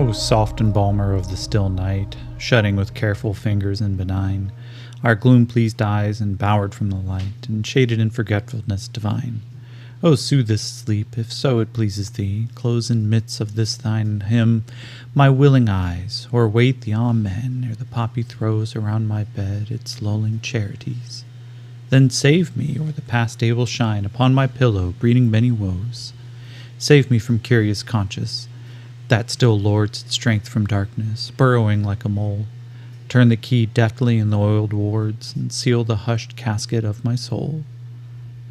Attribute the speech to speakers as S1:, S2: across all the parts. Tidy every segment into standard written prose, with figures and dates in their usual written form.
S1: O soft embalmer of the still night, shutting with careful fingers and benign our gloom-pleased eyes, and bowered from the light, and shaded in forgetfulness divine. O soothe this sleep, if so it pleases thee, close in midst of this thine hymn my willing eyes, or wait the amen ere the poppy throws around my bed its lulling charities. Then save me, or the past day will shine upon my pillow, breeding many woes. Save me from curious conscience, that still lords its strength from darkness, burrowing like a mole. Turn the key deftly in the oiled wards, and seal the hushed casket of my soul.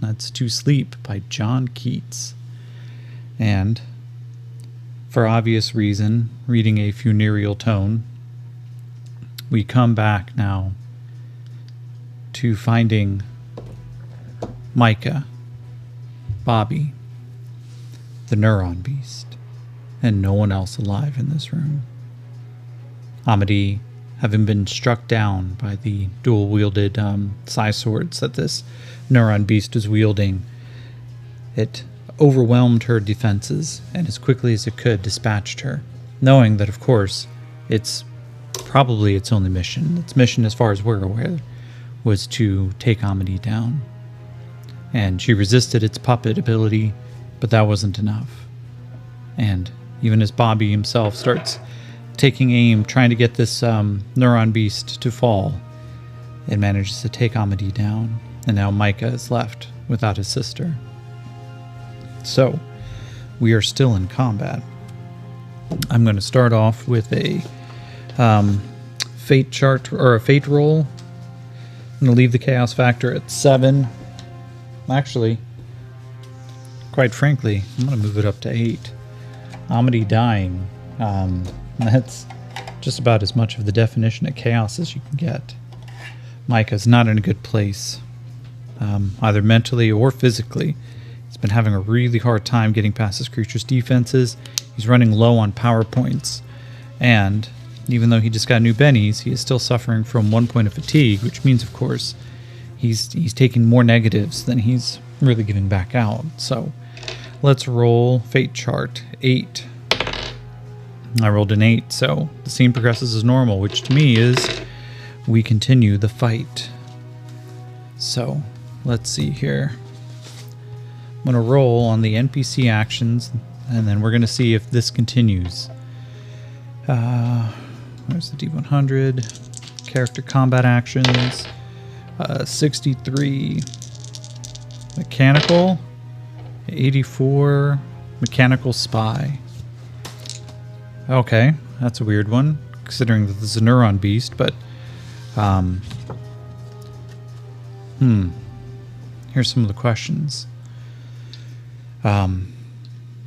S1: That's To Sleep by John Keats. And, for obvious reason, reading a funereal tone, we come back now to finding Micah, Bobby, the neuron beast, and no one else alive in this room. Amity, having been struck down by the dual-wielded psi swords that this neuron beast was wielding, it overwhelmed her defenses and as quickly as it could dispatched her, knowing that, of course, it's probably its only mission. Its mission, as far as we're aware, was to take Amity down. And she resisted its puppet ability, but that wasn't enough. And even as Bobby himself starts taking aim, trying to get this neuron beast to fall, it manages to take Amity down, and now Micah is left without his sister. So, we are still in combat. I'm going to start off with a fate chart, or a fate roll. I'm going to leave the chaos factor at 7. Actually, quite frankly, I'm going to move it up to 8. Amity dying. That's just about as much of the definition of chaos as you can get. Micah's not in a good place, either mentally or physically. He's been having a really hard time getting past his creature's defenses. He's running low on power points, and even though he just got new bennies, he is still suffering from 1 point of fatigue, which means, of course, he's taking more negatives than he's really giving back out. So let's roll fate chart 8. I rolled an 8, so the scene progresses as normal, which to me is we continue the fight. So let's see here. I'm going to roll on the NPC actions, and then we're going to see if this continues. Where's the D100? Character combat actions. 63 mechanical. 84 mechanical spy. Okay, that's a weird one, considering that this is a neuron beast, but here's some of the questions. The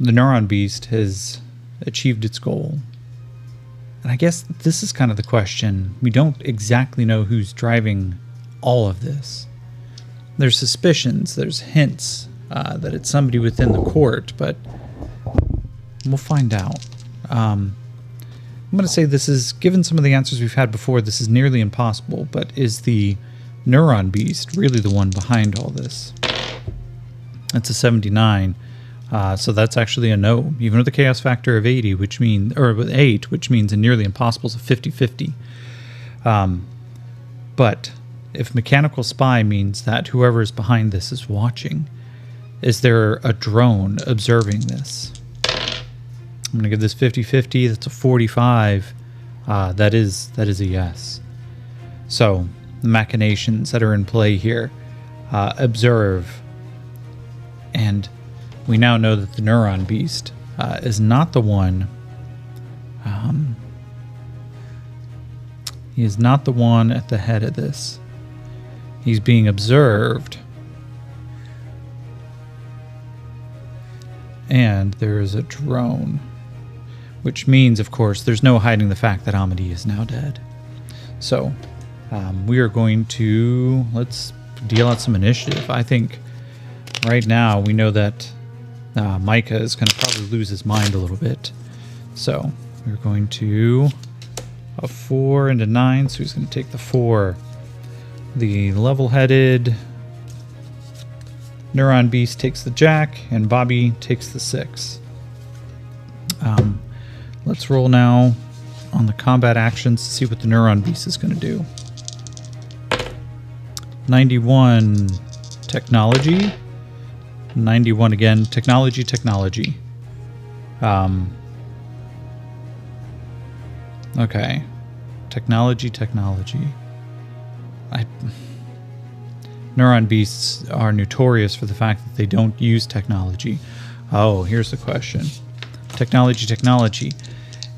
S1: neuron beast has achieved its goal. And I guess this is kind of the question. We don't exactly know who's driving all of this. There's suspicions, there's hints that it's somebody within the court, but we'll find out. I'm going to say this is, given some of the answers we've had before, this is nearly impossible, but is the neuron beast really the one behind all this? That's a 79. So that's actually a no, even with a chaos factor of 80, which means, or with 8, which means a nearly impossible is a 50-50. But if mechanical spy means that whoever is behind this is watching, is there a drone observing this? I'm going to give this 50-50. That's a 45. That is a yes. So the machinations that are in play here, observe, and we now know that the neuron beast is not the one. He is not the one at the head of this. He's being observed. And there is a drone. Which means, of course, there's no hiding the fact that Amity is now dead. So, we are going to, let's deal out some initiative. I think right now we know that Micah is going to probably lose his mind a little bit. So, we're going to a 4 and a 9, so he's going to take the 4. The level-headed neuron beast takes the jack, and Bobby takes the 6. Let's roll now on the combat actions to see what the Neuron Beast is going to do. 91 technology. 91 again. Technology. Okay. Technology. Neuron Beasts are notorious for the fact that they don't use technology. Oh, here's the question. Technology.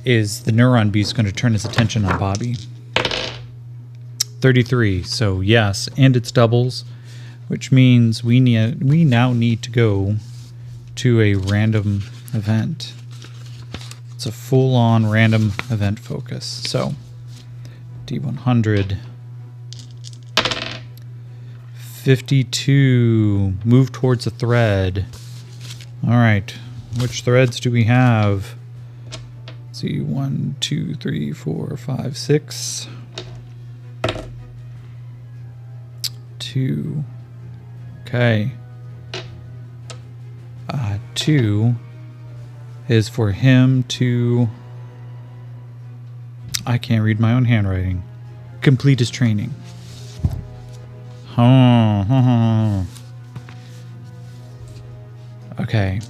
S1: Is the Neuron Beast going to turn his attention on Bobby? 33. So yes, and it's doubles, which means we now need to go to a random event. It's a full-on random event focus. So D100. 52. Move towards a thread. All right. Which threads do we have? Let's see. 1, 2, 3, 4, 5, 6. 2. Okay. 2 is for him to... I can't read my own handwriting. Complete his training. Okay.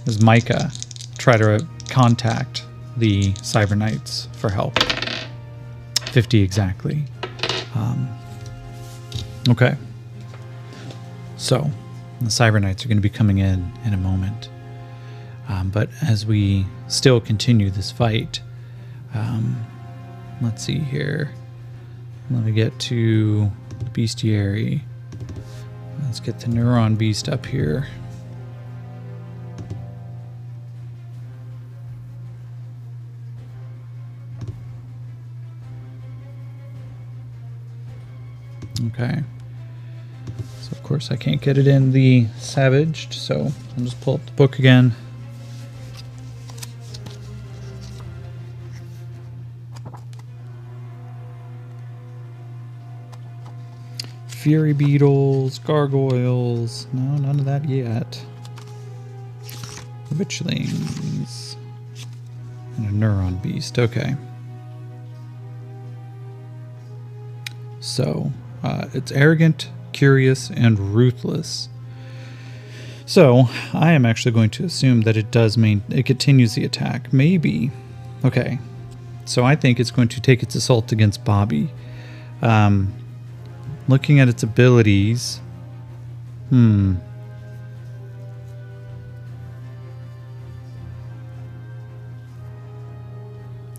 S1: Does Micah try to contact the Cyber Knights for help? 50 exactly. Okay. So, the Cyber Knights are going to be coming in a moment. But as we still continue this fight, let's see here. Let me get to Bestiary. Let's get the Neuron Beast up here. Okay. So of course I can't get it in the Savaged, so I'll just pull up the book again. Fury Beetles, Gargoyles. No, none of that yet. Witchlings. And a Neuron Beast. Okay. So, it's arrogant, curious, and ruthless. So, I am actually going to assume that it continues the attack. Maybe. Okay. So, I think it's going to take its assault against Bobby. Looking at its abilities. I'm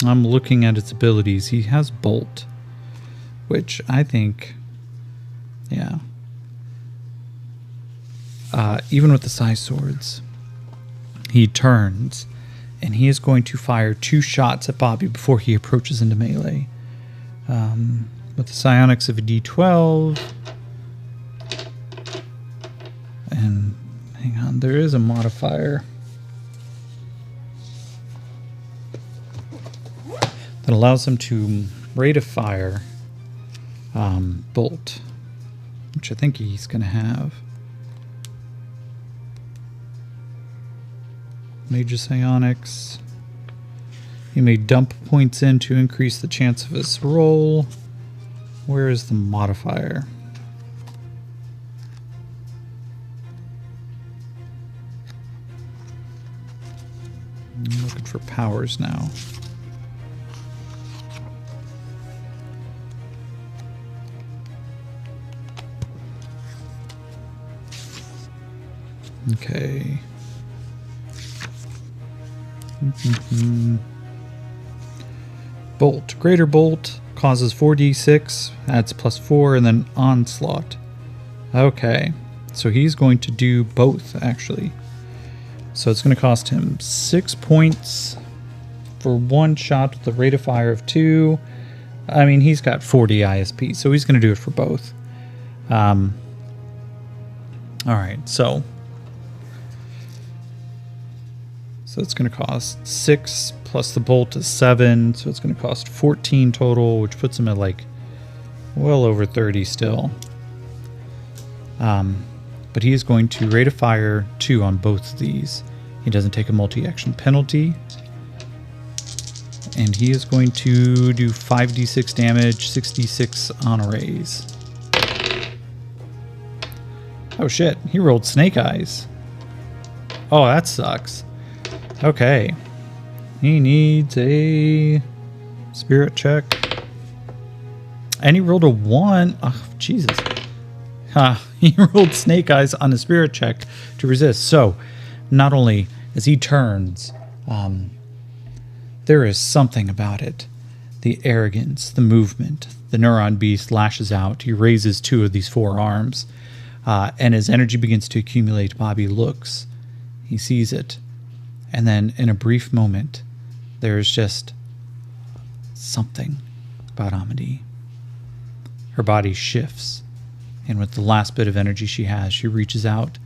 S1: looking at its abilities. He has Bolt, which I think, yeah. Even with the Sai Swords, he turns, and he is going to fire 2 shots at Bobby before he approaches into melee. With the psionics of a D12. And hang on, there is a modifier that allows him to rate of fire Bolt, which I think he's going to have. Major psionics. You may dump points in to increase the chance of his roll. Where is the modifier? I'm looking for powers now. Okay. Bolt. Greater Bolt causes 4d6, adds +4, and then Onslaught. Okay. So he's going to do both, actually. So it's going to cost him 6 points for 1 shot with a rate of fire of 2. I mean, he's got 40 ISP, so he's going to do it for both. All right, so it's going to cost 6 plus the bolt is 7, so it's going to cost 14 total, which puts him at like well over 30 still. But he is going to rate of fire 2 on both of these. He doesn't take a multi-action penalty. And he is going to do 5d6 damage, 66 honorays. Oh shit, he rolled snake eyes. Oh, that sucks. Okay. He needs a spirit check. And he rolled a 1. Oh, Jesus. He rolled snake eyes on a spirit check to resist. So, not only as he turns, there is something about it. The arrogance, the movement. The neuron beast lashes out. He raises 2 of these 4 arms. And as energy begins to accumulate, Bobby looks. He sees it. And then in a brief moment, there is just something about Amity. Her body shifts, and with the last bit of energy she has, she reaches out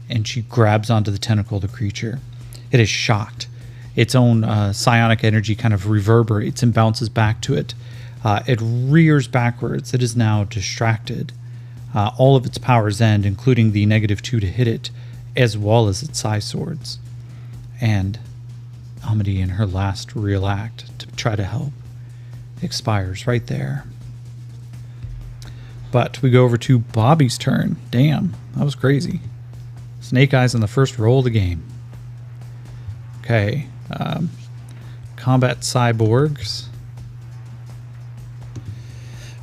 S1: and she grabs onto the tentacle of the creature. It is shocked. Its own psionic energy kind of reverberates and bounces back to it. It rears backwards. It is now distracted. All of its powers end, including the -2 to hit it, as well as its psi swords. And Amity, in her last real act to try to help, expires right there. But we go over to Bobby's turn. Damn, that was crazy. Snake eyes on the first roll of the game. Okay. Combat cyborgs.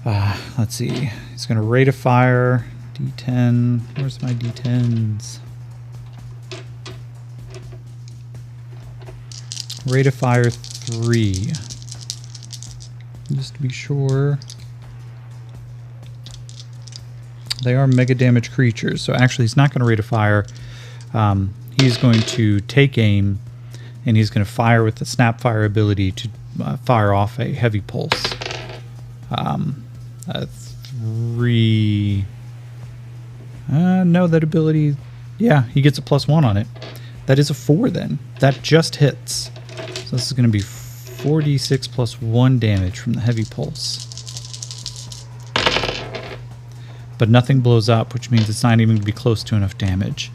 S1: Let's see. He's going to rate of fire. D10. Where's my D10s? Rate of fire 3. Just to be sure. They are mega damage creatures, so actually he's not going to rate a fire. He's going to take aim, and he's going to fire with the snap fire ability to fire off a heavy pulse. 3. No, that ability. Yeah, he gets a +1 on it. That is a 4 then. That just hits. So this is going to be 4d6 plus 1 damage from the heavy pulse. But nothing blows up, which means it's not even going to be close to enough damage.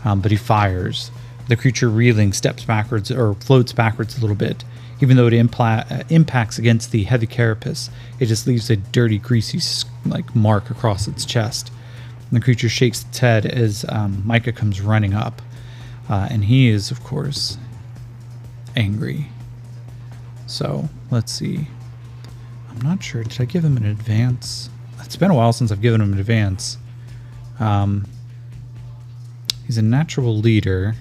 S1: But he fires. The creature reeling steps backwards, or floats backwards a little bit. Even though it impacts against the heavy carapace, it just leaves a dirty, greasy mark across its chest. And the creature shakes its head as Micah comes running up. And he is, of course, angry. So, let's see. I'm not sure. Did I give him an advance? It's been a while since I've given him an advance. He's a natural leader,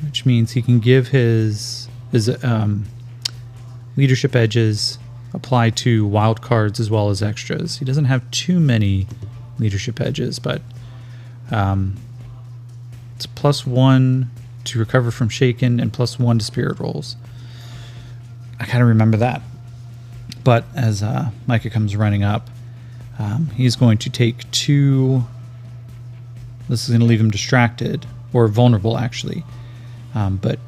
S1: which means he can give his leadership edges apply to wild cards as well as extras. He doesn't have too many leadership edges, but it's +1 to recover from shaken and +1 to spirit rolls. I kind of remember that. But as Micah comes running up, he's going to take 2. This is going to leave him distracted, or vulnerable actually. But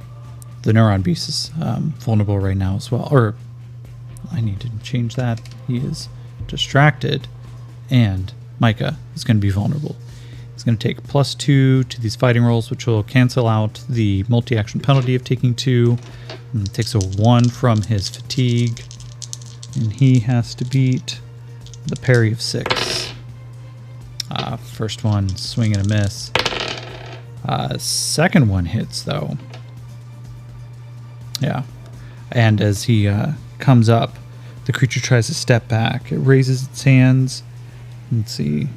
S1: the neuron beast is vulnerable right now as well. Or I need to change that. He is distracted, and Micah is going to be vulnerable. He's going to take +2 to these fighting rolls, which will cancel out the multi-action penalty of taking 2. And takes a 1 from his fatigue. And he has to beat the parry of 6. First one, swing and a miss. Second one hits, though. Yeah. And as he comes up, the creature tries to step back. It raises its hands. Let's see.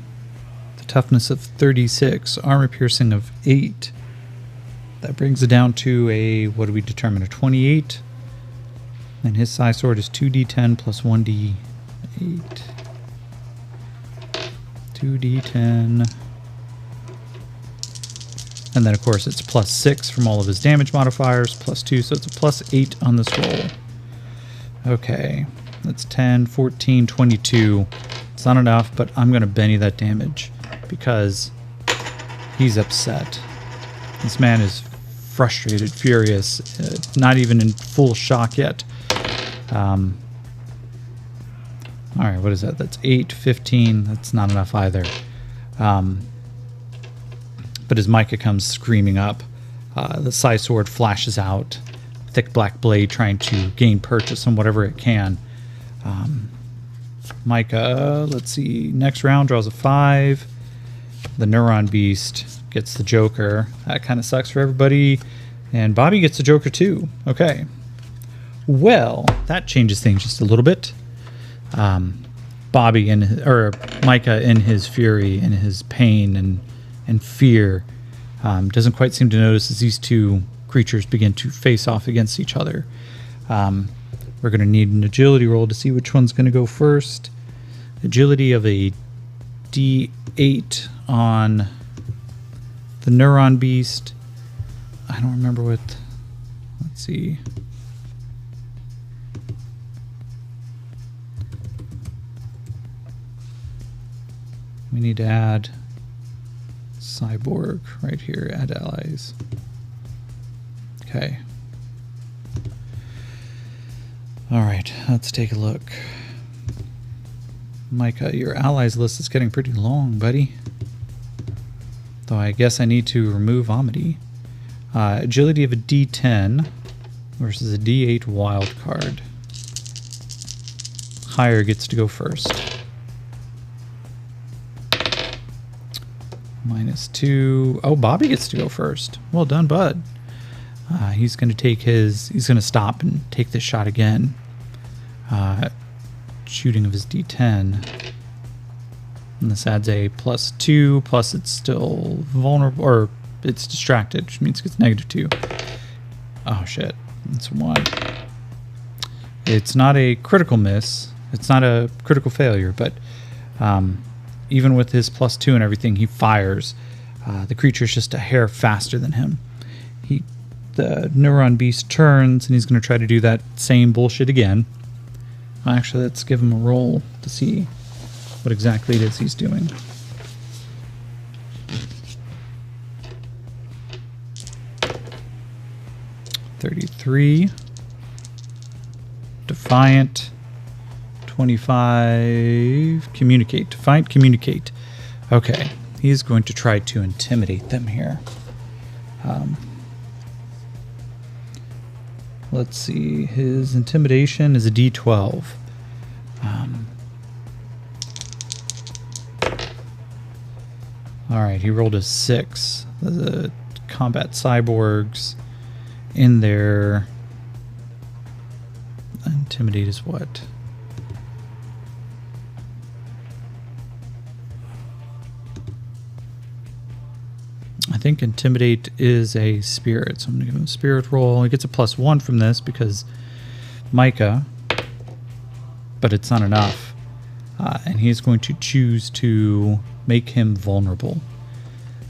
S1: The toughness of 36. Armor piercing of 8. That brings it down to a, what do we determine, a 28. And his psi sword is 2d10 plus 1d8. 2d10. And then, of course, it's +6 from all of his damage modifiers, +2, so it's a +8 on this roll. Okay, that's 10, 14, 22. It's not enough, but I'm going to Benny that damage because he's upset. This man is frustrated, furious, not even in full shock yet. All right, what is that? That's 8, 15. That's not enough either. But as Micah comes screaming up, the psi sword flashes out with thick black blade trying to gain purchase on whatever it can. Micah, let's see, next round draws a 5. The Neuron Beast gets the Joker. That kind of sucks for everybody. And Bobby gets the Joker too. Okay. Well, that changes things just a little bit. Bobby or Micah in his fury and his pain and fear doesn't quite seem to notice as these two creatures begin to face off against each other. We're going to need an agility roll to see which one's going to go first. Agility of a D8 on the Neuron Beast. I don't remember what... Let's see. We need to add Cyborg right here. Add allies. Okay. All right, let's take a look. Micah, your allies list is getting pretty long, buddy. Though I guess I need to remove Amity. Agility of a D10 versus a D8 wild card. Higher gets to go first. -2. Oh, Bobby gets to go first. Well done, bud. He's going to take he's going to stop and take this shot again. Shooting of his D10. And this adds a +2, plus it's still vulnerable, or it's distracted, which means it gets -2. Oh shit, it's 1. It's not a critical miss. It's not a critical failure, but even with his +2 and everything, he fires. The creature's just a hair faster than him. The Neuron Beast turns, and he's going to try to do that same bullshit again. Actually, let's give him a roll to see what exactly it is he's doing. $33. Defiant. 25. Communicate. Defiant, communicate. Okay. He's going to try to intimidate them here. Let's see. His intimidation is a D12. All right. He rolled a 6. The combat cyborgs in there. Intimidate is what? I think Intimidate is a spirit, so I'm going to give him a spirit roll. He gets a +1 from this because Micah, but it's not enough. And he's going to choose to make him vulnerable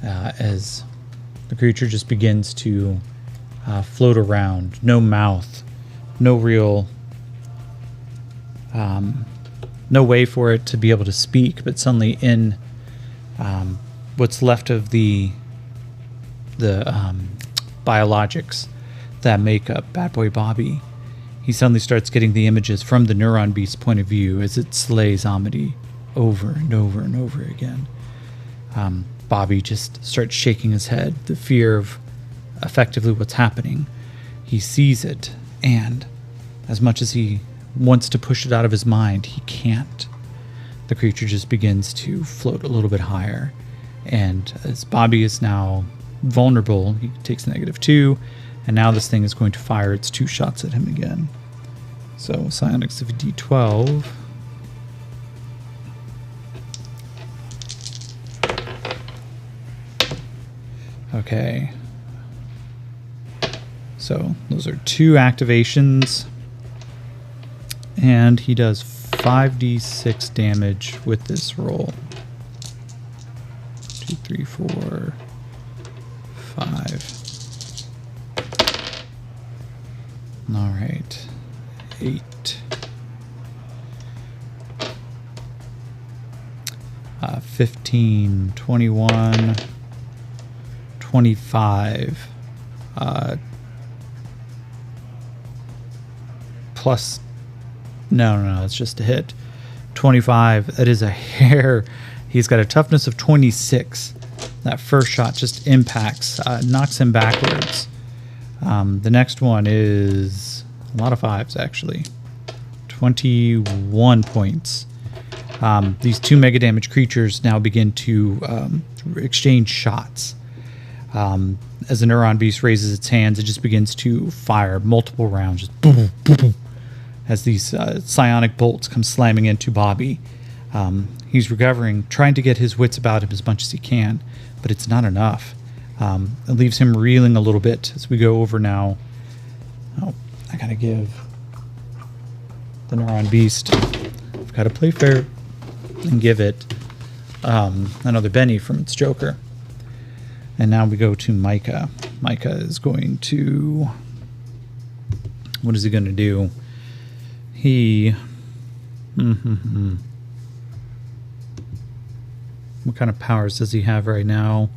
S1: as the creature just begins to float around. No mouth, no real, no way for it to be able to speak, but suddenly in what's left of the biologics that make up Bad Boy Bobby, he suddenly starts getting the images from the Neuron Beast's point of view as it slays Amity over and over and over again. Bobby just starts shaking his head, the fear of effectively what's happening. He sees it, and as much as he wants to push it out of his mind, he can't. The creature just begins to float a little bit higher, and as Bobby is now vulnerable, he takes -2, and now this thing is going to fire its 2 shots at him again. So psionics of a D12. Okay. So those are 2 activations, and he does 5d6 damage with this roll. 2, 3, 4, 5. All right. 8. 15, 21, 25. Plus, no, it's just a hit. 25, that is a hair. He's got a toughness of 26. That first shot just impacts, knocks him backwards. The next one is a lot of 5s, actually. 21 points. These 2 mega damage creatures now begin to exchange shots. As the Neuron Beast raises its hands, it just begins to fire multiple rounds, just boom, boom, boom, as these psionic bolts come slamming into Bobby. He's recovering, trying to get his wits about him as much as he can, but it's not enough. It leaves him reeling a little bit as we go over now. Oh, I gotta give the Neuron Beast, I've got to play fair and give it another Benny from its Joker. And now we go to Micah. Micah is going to... What is he going to do? He... What kind of powers does he have right now?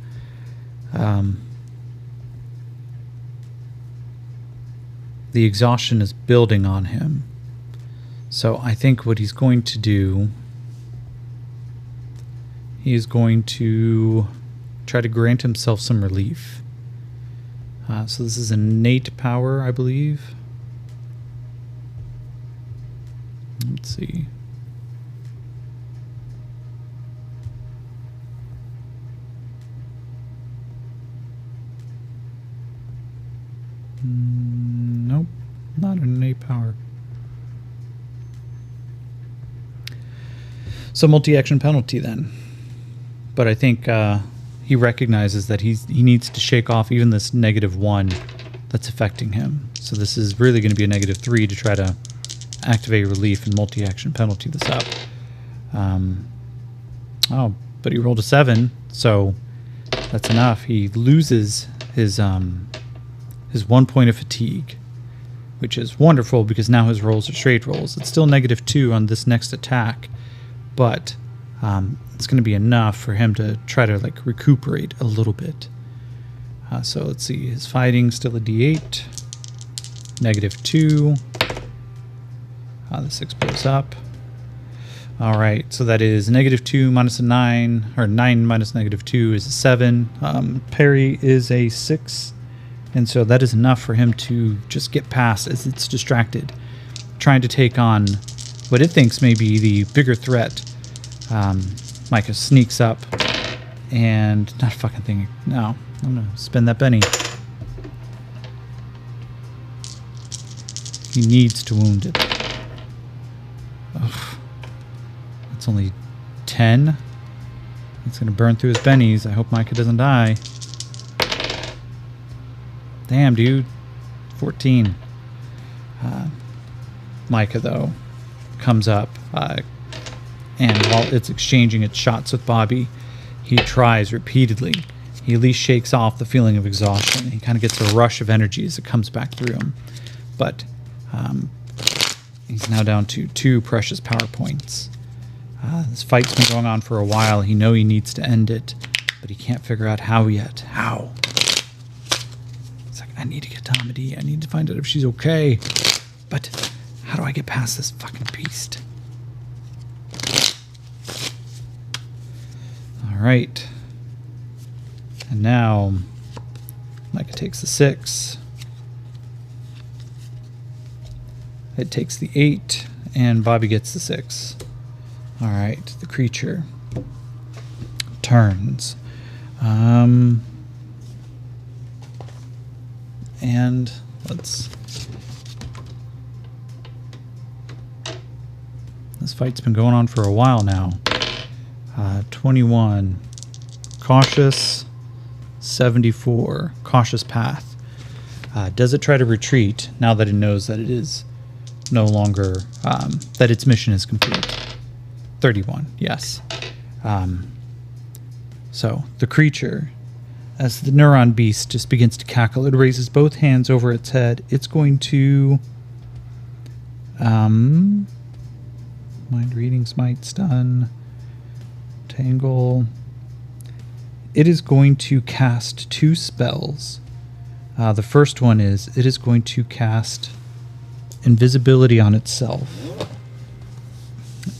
S1: The exhaustion is building on him. So I think what he's going to do... He is going to try to grant himself some relief. So this is an innate power, I believe. Let's see. Nope, not an innate power. So multi-action penalty then. But I think he recognizes that he needs to shake off even this -1 that's affecting him. So this is really going to be a -3 to try to activate relief and multi-action penalty this up. Oh, but he rolled a 7, so that's enough. He loses his 1 point of fatigue, which is wonderful because now his rolls are straight rolls. It's still -2 on this next attack, but it's going to be enough for him to try to like recuperate a little bit. So let's see, his fighting still a D8, -2. The 6 blows up. All right, so that is -2 minus a 9, or 9 minus -2 is a 7. Parry is a 6, and so that is enough for him to just get past as it's distracted, trying to take on what it thinks may be the bigger threat. Micah sneaks up and not a fucking thing. No, I'm gonna spend that Benny. He needs to wound it. Ugh. It's only 10. It's gonna burn through his bennies. I hope Micah doesn't die. Damn, dude. 14. Micah, though, comes up. And while it's exchanging its shots with Bobby, he tries repeatedly. He at least shakes off the feeling of exhaustion. He kind of gets a rush of energy as it comes back through him. But he's now down to 2 precious power points. This fight's been going on for a while. He knows he needs to end it, but he can't figure out how yet. How? It's like, I need to get to Amity. I need to find out if she's okay. But how do I get past this fucking beast? Alright. And now Micah takes the 6. It takes the 8, and Bobby gets the 6. Alright, the creature turns. And let's... This fight's been going on for a while now. 21. Cautious. 74. Cautious path. Does it try to retreat now that it knows that it is no longer... that its mission is complete? 31. Yes. So, the creature, as the Neuron Beast just begins to cackle, it raises both hands over its head. It's going to... Mind Reading, Smite, Stun, Tangle. It is going to cast 2 spells. The first one is, it is going to cast Invisibility on itself.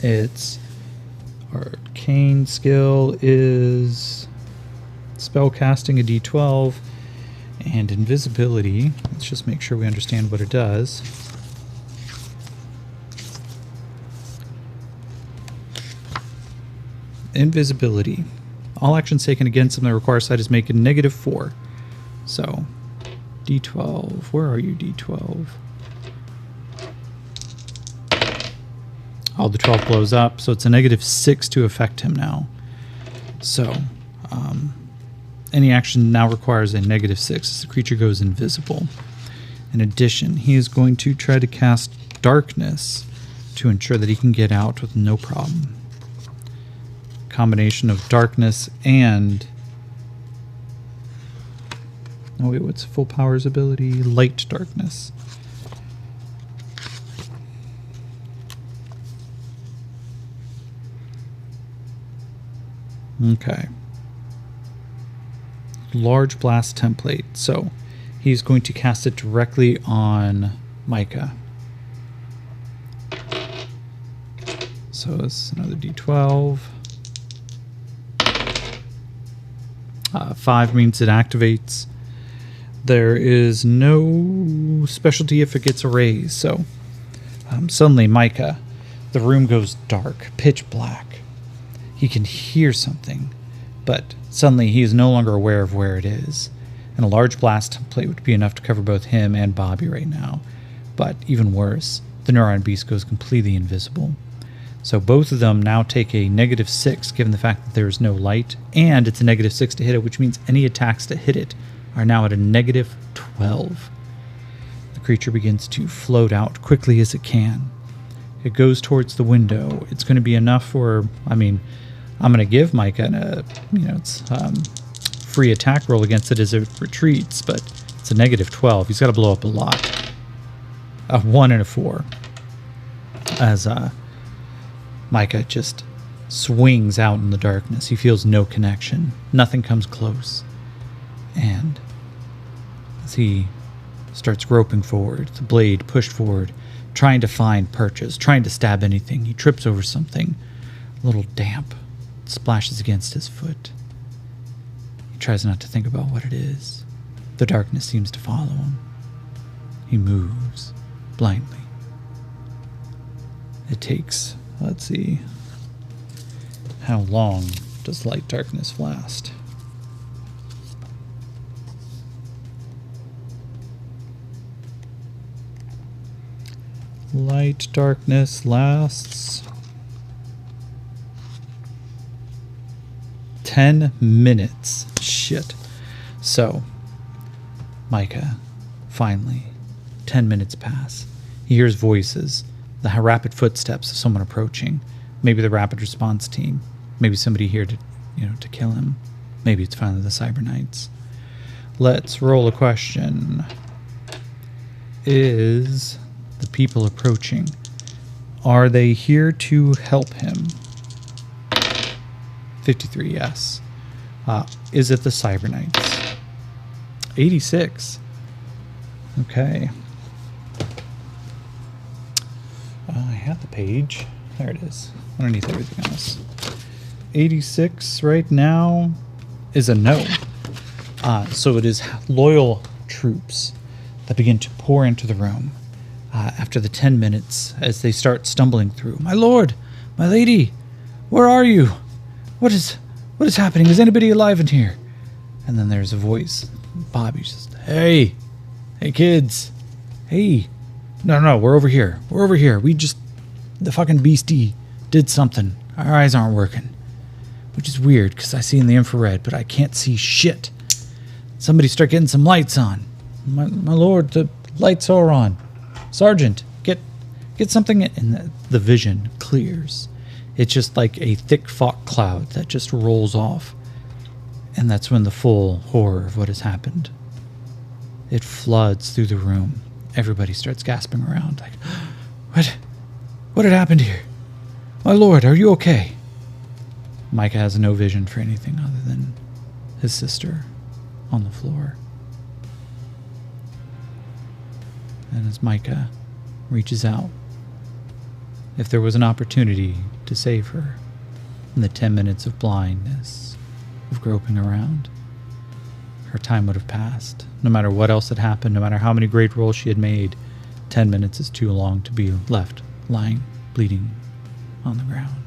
S1: Its arcane skill is spell casting, a d12, And invisibility, let's just make sure we understand what it does. Invisibility. All actions taken against them that require sight is make a -4. So, D12. Where are you, D12? Oh, the 12 blows up, so it's a -6 to affect him now. So, any action now requires a -6 as the creature goes invisible. In addition, he is going to try to cast Darkness to ensure that he can get out with no problem. Combination of Darkness and... Oh wait, what's full power's ability? Light Darkness. Okay. Large blast template. So he's going to cast it directly on Micah. So it's another D12. 5 means it activates. There is no specialty if it gets a raise. So suddenly Micah, the room goes dark, pitch black. He can hear something, but suddenly he is no longer aware of where it is. And a large blast template would be enough to cover both him and Bobby right now. But even worse, the Neuron Beast goes completely invisible. So both of them now take a -6 given the fact that there is no light, and it's a -6 to hit it, which means any attacks to hit it are now at a -12. The creature begins to float out quickly as it can. It goes towards the window. It's going to be enough for, I mean, I'm going to give Micah it's free attack roll against it as it retreats, but it's a -12. He's got to blow up a lot. A 1 and a 4. As Micah just swings out in the darkness. He feels no connection. Nothing comes close. And as he starts groping forward, the blade pushed forward, trying to find perches, trying to stab anything, he trips over something. A little damp splashes against his foot. He tries not to think about what it is. The darkness seems to follow him. He moves blindly. It takes, let's see, how long does light darkness last? Light darkness lasts 10 minutes. Shit. So, Micah, finally, 10 minutes pass. He hears voices, the rapid footsteps of someone approaching. Maybe the rapid response team. Maybe somebody here to kill him. Maybe it's finally the Cyber Knights. Let's roll a question. Is the people approaching, are they here to help him? 53, yes. Is it the Cyber Knights? 86. Okay. I had the page. There it is. Underneath everything else. 86 right now is a no. So it is loyal troops that begin to pour into the room. After the 10 minutes, as they start stumbling through. My lord, my lady, where are you? What is happening? Is anybody alive in here? And then there's a voice. Bobby's just, hey kids, hey. No, we're over here. The fucking beastie did something. Our eyes aren't working. Which is weird, because I see in the infrared, but I can't see shit. Somebody start getting some lights on. My lord, the lights are on. Sergeant, get something in. And the vision clears. It's just like a thick fog cloud that just rolls off. And that's when the full horror of what has happened. It floods through the room. Everybody starts gasping around like, what had happened here? My lord, are you okay? Micah has no vision for anything other than his sister on the floor. And as Micah reaches out, if there was an opportunity to save her in the 10 minutes of blindness, of groping around, her time would have passed. No matter what else had happened, no matter how many great rolls she had made, 10 minutes is too long to be left lying, bleeding on the ground.